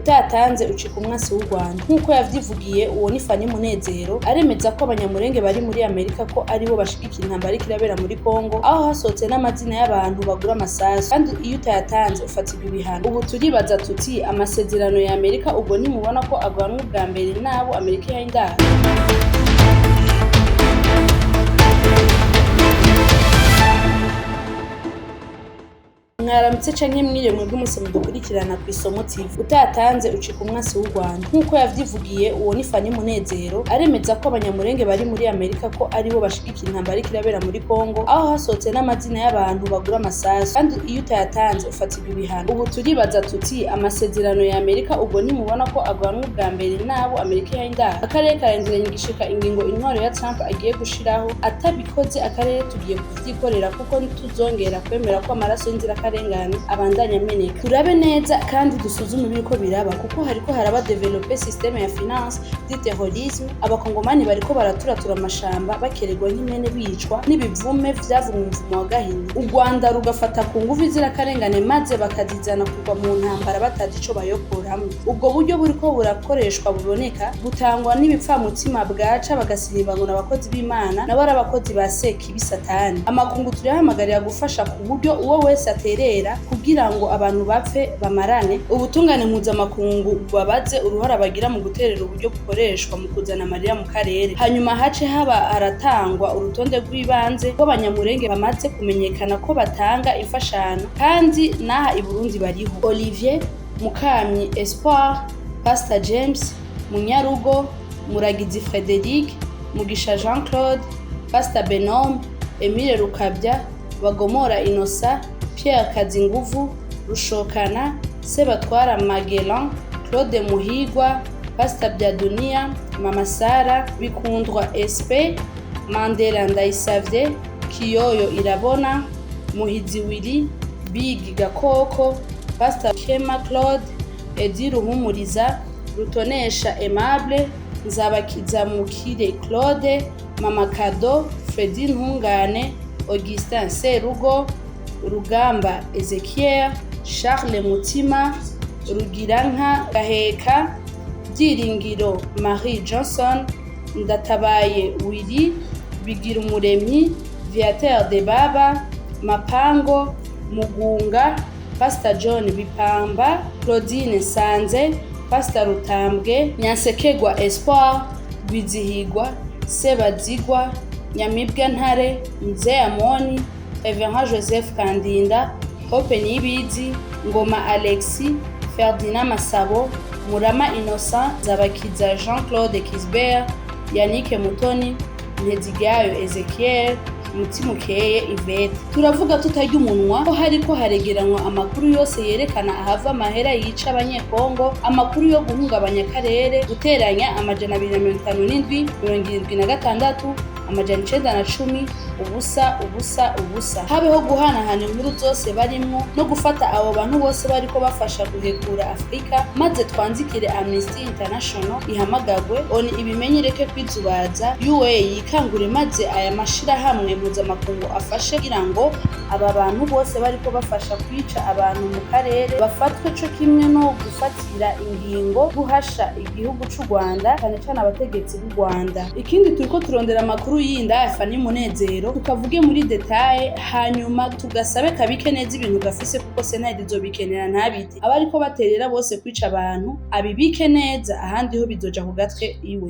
utatanze ucika umwasi w'u Rwanda nk'uko yavyivugiye uwo ni Fanny Munezero aremeza ko abanyamurenge bari muri Amerika ko aribo bashigikira intambara iriko irabera muri Kongo aho hasohotse n'amazina y'abantu bagura amasasu kandi iyo utayatanze ufatirwa ibihano. Ubu turibaza tuti amasezerano ya Amerika ubwo nimubona ko agwanwa ubwa mbere n'abo Amerika ihaye indaro. Mwaramutse canke mwiriwe mwebwe mwese mudukurikirana kw'Isomo TV. Utatanze ucika umwasi w'u Rwanda nk'uko yavyivugiye uwo ni Fanny Munezero aremeza ko abanyamurenge bari muri Amerika ko aribo bashigikira intambara iriko irabera muri Kongo aho hasohotse n'amazina y'abantu bagura amasasu kandi iyo utayatanze ufatirwa ibihano. Ubu turibaza tuti amasezerano ya Amerika ubwo nimubona ko agwanwa ubwa mbere n'abo Amerika ihaye indaro. Akarere karenzeranye igishika ingingo intwaro ya Trump agiye gushiraho, atabikoze akarere tugiye kuvyikorera kuko ntituzongera kwemera ko amaraso y'inzirakarengane abandanya ameneka. Turabe neza kandi dusuzume ibiriko biraba kuko hariko haraba developer systeme ya finance du terrorisme. Abakongomani bariko baraturatura amashamba bakererwa nk'imene bicwa n'ibivume vyavumwe umuvumo wa Gahini. U Rwanda rugafata ku nguvu izirakarengane maze bakazizana kugwa mu ntambara batazi ico bayokoramwo. Ubwo buryo buriko burakoreshwa buboneka butangwa n'ibipfamutima bwaca bagasiribangura abakozi b'Imana nabo ari abakozi ba Sekibi Satani. Amakungu turahamagarira gufasha ku buryo uwo wese aterera kugira ngo abantu bapfe bamarane. Ubutungane mpuzamakungu babaze uruhara bagira mu guterera uburyo bukoreshwa mu kuzana amarira mu karere. Hanyuma hace haba haratangwa urutonde rw'ibanze rw'abanyamurenge bamaze kumenyekana ko batanga imfashanyo kandi n'aha i Burundi bariho: Olivier Mukamyi Espoir, Pastor James Munyarugo, Muragizi Frederic, Mugisha Jean Claude, Pastor Benom, Emile Rukabya, Bagomora Innocent, Pierre Kazinguvu, Rushokana, Sebatwara Magellan, Claude Muhigwa, Pastor Byadunia, Mama Sara, Bikundwa SP, Mandela Ndayisavye, Kiyoyo Irabona, Muhizi Willy, Big Gakoko, Pastor Kema Claude, Edi Ruhumuriza, Rutonesha Aimable, Nzabakiza Mukire Claude, Mama Kado, Fredy Ntungane, Augustin Serugo, Rugamba Ezekiel, Charles Mutima, Rugiranka Gaheka, Byiringiro Marie Johnson, Ndatabaye Willy, Bigirumuremyi, Viateur de Baba, Mapango, Mugunga, Pastor John Bipamba, Claudine Sanze, Pastor Rutambwe, Nyansekegwa Espoir, Bizihigwa, Sebazigwa, Nyamibwa Ntare, Mzee Amoni, Reverend Joseph Kandinda, Hope Nibizi, Ngoma Alexis, Ferdinand Masabo, Murama Innocent, Zabakiza Jean-Claude Kisbert, Yannick Mutoni, Ntezigayo Ezekiel, Mutimukeye Yvette. Turavuga tutarya umunwa ko hariko haregeranwa amakuru yose yerekana ahava amahera yica abanyekongo, amakuru yo guhungabanya akarere, guteranya amajana 257, 76, amajana 910, ubusa. Habeho guhanahana inkuru zose barimwo no gufata abo bantu bose bariko bafasha guhekura Afrika, maze twanzikire Amnesty International ihamagagwe oni ibimenyereke kwizubaza UA yikangure maze aya mashira hamwe mpuzamakungu afashe kugira ngo aba bantu bose bariko bafasha kwica abantu mu karere bafatwe co kimwe no gufatira ingingo guhasha igihugu c'u Rwanda cyane cyane abategetsi b'u Rwanda. Ikindi turiko turondera amakuru yinda Fanny Munezero tukavuge muri detail hanyuma tugasabe kabike neza ibintu gafise kuko Senate izobikenera ntabiti abariko baterera bose kwica abantu abibike neza ahandi ho bizoja ku gatwe iwe.